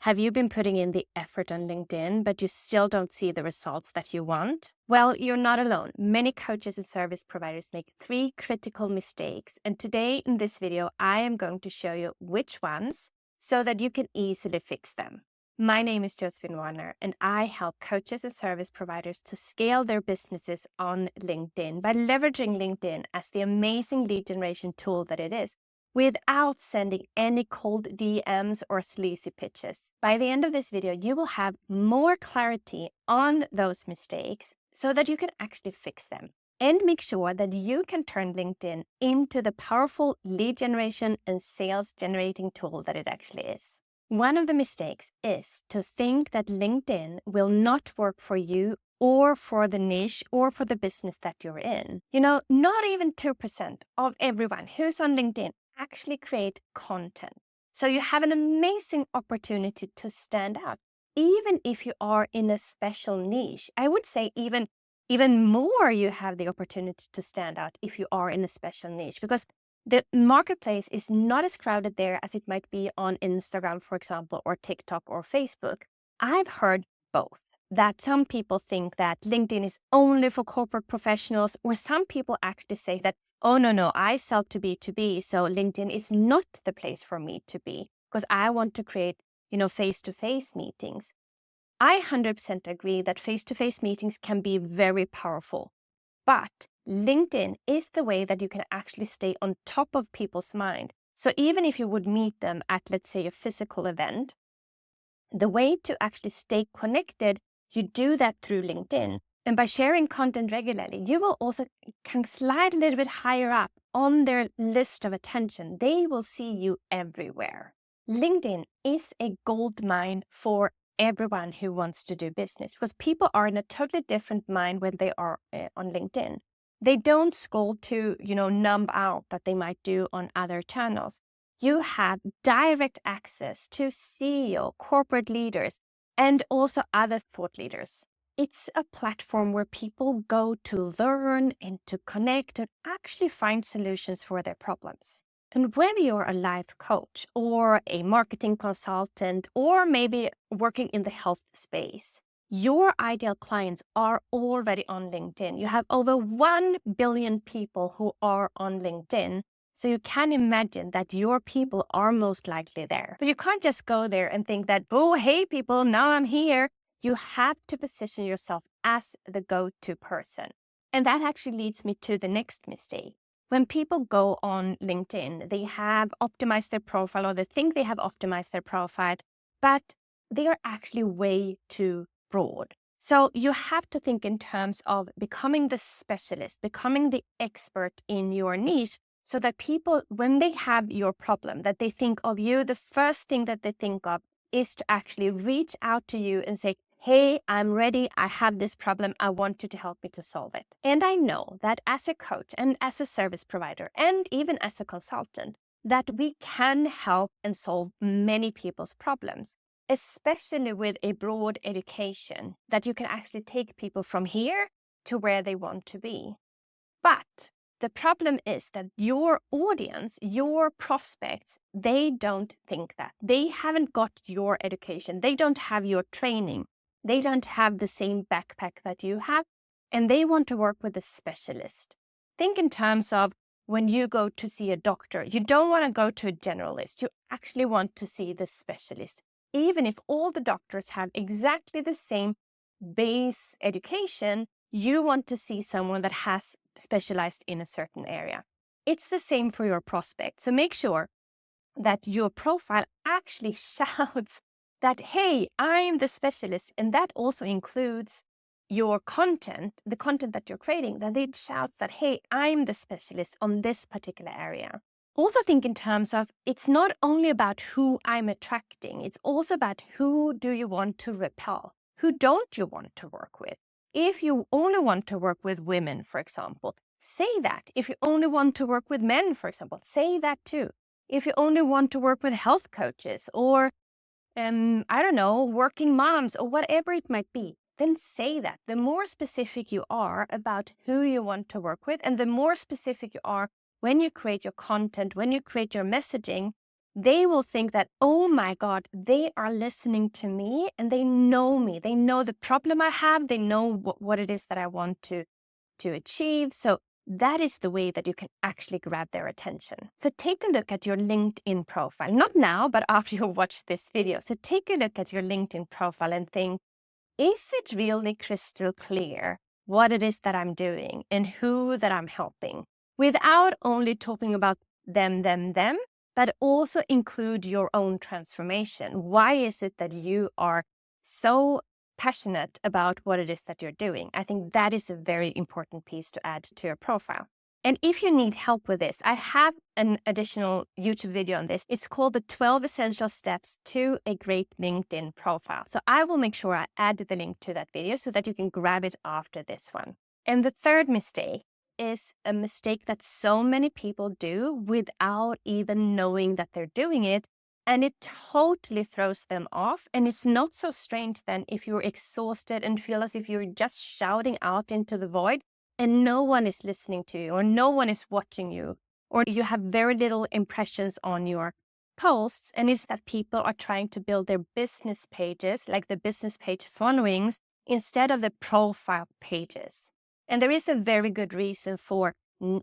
Have you been putting in the effort on LinkedIn, but you still don't see the results that you want? Well, you're not alone. Many coaches and service providers make 3 critical mistakes. And today in this video, I am going to show you which ones so that you can easily fix them. My name is Josephine Warner, and I help coaches and service providers to scale their businesses on LinkedIn by leveraging LinkedIn as the amazing lead generation tool that it is, without sending any cold DMs or sleazy pitches. By the end of this video, you will have more clarity on those mistakes so that you can actually fix them and make sure that you can turn LinkedIn into the powerful lead generation and sales generating tool that it actually is. One of the mistakes is to think that LinkedIn will not work for you or for the niche or for the business that you're in. Not even 2% of everyone who's on LinkedIn actually create content. So you have an amazing opportunity to stand out. Even if you are in a special niche, I would say even more you have the opportunity to stand out if you are in a special niche, because the marketplace is not as crowded there as it might be on Instagram, for example, or TikTok or Facebook. I've heard both. That some people think that LinkedIn is only for corporate professionals, or some people actually say that, oh, no, I sell to B2B, so LinkedIn is not the place for me to be because I want to create, face-to-face meetings. I 100% agree that face-to-face meetings can be very powerful, but LinkedIn is the way that you can actually stay on top of people's mind. So even if you would meet them at, let's say, a physical event, the way to actually stay connected, you do that through LinkedIn. And by sharing content regularly, you will also can slide a little bit higher up on their list of attention. They will see you everywhere. LinkedIn is a gold mine for everyone who wants to do business, because people are in a totally different mind when they are on LinkedIn. They don't scroll to, numb out that they might do on other channels. You have direct access to CEO, corporate leaders, and also other thought leaders. It's a platform where people go to learn and to connect and actually find solutions for their problems. And whether you're a life coach or a marketing consultant, or maybe working in the health space, your ideal clients are already on LinkedIn. You have over 1 billion people who are on LinkedIn. So you can imagine that your people are most likely there. But you can't just go there and think that, oh, hey, people, now I'm here. You have to position yourself as the go-to person. And that actually leads me to the next mistake. When people go on LinkedIn, they have optimized their profile, or they think they have optimized their profile, but they are actually way too broad. So you have to think in terms of becoming the specialist, becoming the expert in your niche, so that people, when they have your problem, that they think of you, the first thing that they think of is to actually reach out to you and say, hey, I'm ready. I have this problem. I want you to help me to solve it. And I know that as a coach and as a service provider, and even as a consultant, that we can help and solve many people's problems, especially with a broad education, that you can actually take people from here to where they want to be. But the problem is that your audience, your prospects, they don't think that. They haven't got your education. They don't have your training. They don't have the same backpack that you have, and they want to work with a specialist. Think in terms of when you go to see a doctor, you don't want to go to a generalist. You actually want to see the specialist. Even if all the doctors have exactly the same base education, you want to see someone that has specialized in a certain area. It's the same for your prospect. So make sure that your profile actually shouts that, hey, I'm the specialist. And that also includes your content, the content that you're creating, that it shouts that, hey, I'm the specialist on this particular area. Also think in terms of, it's not only about who I'm attracting, it's also about who do you want to repel? Who don't you want to work with? If you only want to work with women, for example, say that. If you only want to work with men, for example, say that too. If you only want to work with health coaches or, I don't know, working moms or whatever it might be, then say that. The more specific you are about who you want to work with, and the more specific you are when you create your content, when you create your messaging, they will think that, oh my God, they are listening to me and they know me. They know the problem I have. They know what it is that I want to achieve. So that is the way that you can actually grab their attention. So take a look at your LinkedIn profile, not now, but after you watch this video. So take a look at your LinkedIn profile and think, is it really crystal clear what it is that I'm doing and who that I'm helping? Without only talking about them, but also include your own transformation. Why is it that you are so passionate about what it is that you're doing? I think that is a very important piece to add to your profile. And if you need help with this, I have an additional YouTube video on this. It's called the 12 Essential Steps to a Great LinkedIn Profile. So I will make sure I add the link to that video so that you can grab it after this one. And the third mistake is a mistake that so many people do without even knowing that they're doing it. And it totally throws them off. And it's not so strange then if you're exhausted and feel as if you're just shouting out into the void and no one is listening to you or no one is watching you, or you have very little impressions on your posts. And it's that people are trying to build their business pages, like the business page followings, instead of the profile pages. And there is a very good reason for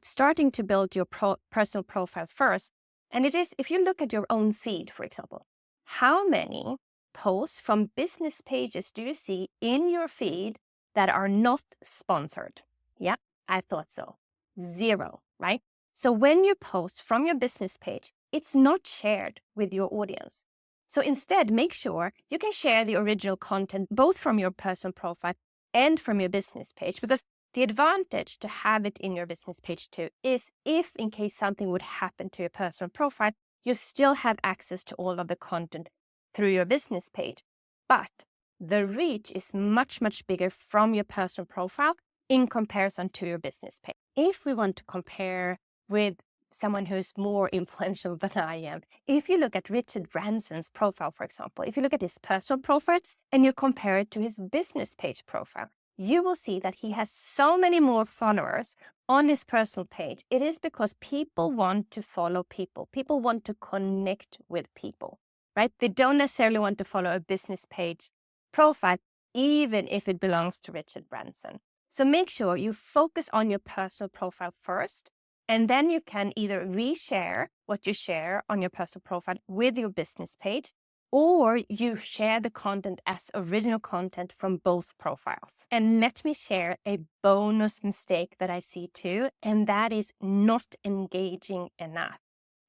starting to build your personal profiles first. And it is, if you look at your own feed, for example, how many posts from business pages do you see in your feed that are not sponsored? Yeah, I thought so. 0, right? So when you post from your business page, it's not shared with your audience. So instead, make sure you can share the original content both from your personal profile and from your business page, because the advantage to have it in your business page too is if in case something would happen to your personal profile, you still have access to all of the content through your business page. But the reach is much, much bigger from your personal profile in comparison to your business page. If we want to compare with someone who's more influential than I am, if you look at Richard Branson's profile, for example, if you look at his personal profiles and you compare it to his business page profile, you will see that he has so many more followers on his personal page. It is because people want to follow people. People want to connect with people, right? They don't necessarily want to follow a business page profile, even if it belongs to Richard Branson. So make sure you focus on your personal profile first, and then you can either reshare what you share on your personal profile with your business page, or you share the content as original content from both profiles. And let me share a bonus mistake that I see too, and that is not engaging enough.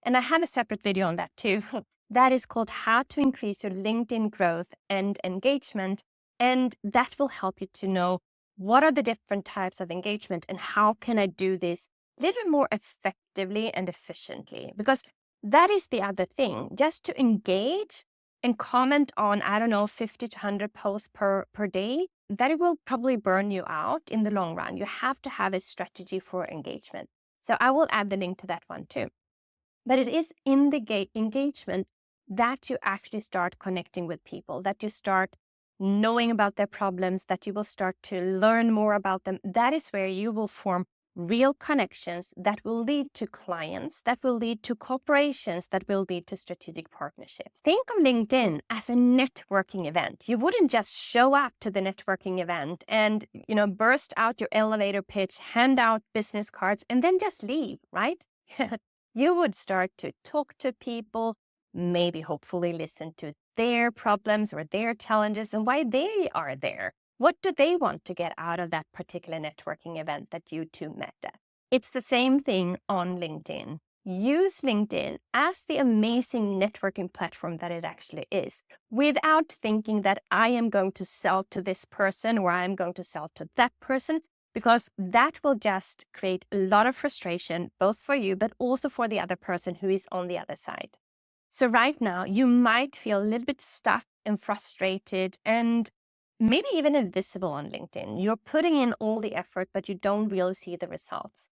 And I have a separate video on that too. That is called How to Increase Your LinkedIn Growth and Engagement. And that will help you to know what are the different types of engagement and how can I do this a little bit more effectively and efficiently. Because that is the other thing, just to engage and comment on, 50 to 100 posts per day, that it will probably burn you out in the long run. You have to have a strategy for engagement. So I will add the link to that one too. But it is in the engagement that you actually start connecting with people, that you start knowing about their problems, that you will start to learn more about them. That is where you will form real connections that will lead to clients, that will lead to corporations, that will lead to strategic partnerships. Think of LinkedIn as a networking event. You wouldn't just show up to the networking event and, burst out your elevator pitch, hand out business cards, and then just leave, right? You would start to talk to people, maybe hopefully listen to their problems or their challenges and why they are there. What do they want to get out of that particular networking event that you two met at? It's the same thing on LinkedIn. Use LinkedIn as the amazing networking platform that it actually is, without thinking that I am going to sell to this person or I'm going to sell to that person, because that will just create a lot of frustration, both for you, but also for the other person who is on the other side. So right now, you might feel a little bit stuck and frustrated and maybe even invisible on LinkedIn. You're putting in all the effort, but you don't really see the results.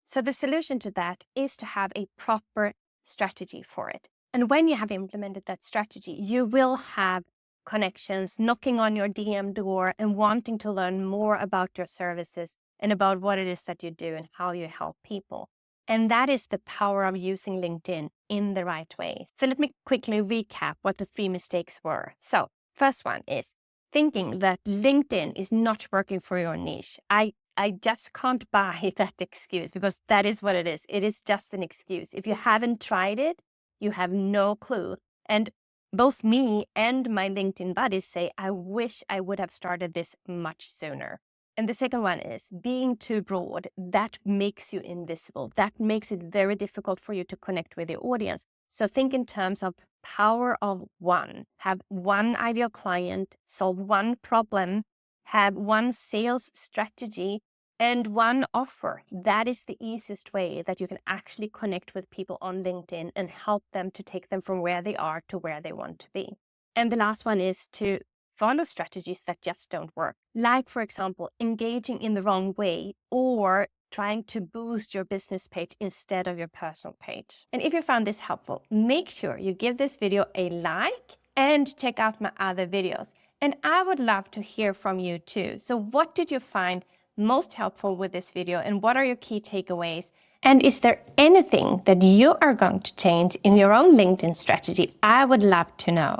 So the solution to that is to have a proper strategy for it. And when you have implemented that strategy, you will have connections knocking on your DM door and wanting to learn more about your services and about what it is that you do and how you help people. And that is the power of using LinkedIn in the right way. So let me quickly recap what the 3 mistakes were. So first one is thinking that LinkedIn is not working for your niche. I just can't buy that excuse, because that is what it is. It is just an excuse. If you haven't tried it, you have no clue. And both me and my LinkedIn buddies say, I wish I would have started this much sooner. And the second one is being too broad. That makes you invisible. That makes it very difficult for you to connect with the audience. So think in terms of power of one. Have one ideal client, solve one problem, have one sales strategy, and one offer. That is the easiest way that you can actually connect with people on LinkedIn and help them to take them from where they are to where they want to be. And the last one is to follow strategies that just don't work. Like, for example, engaging in the wrong way or trying to boost your business page instead of your personal page. And if you found this helpful, make sure you give this video a like and check out my other videos. And I would love to hear from you too. So what did you find most helpful with this video, and what are your key takeaways? And is there anything that you are going to change in your own LinkedIn strategy? I would love to know.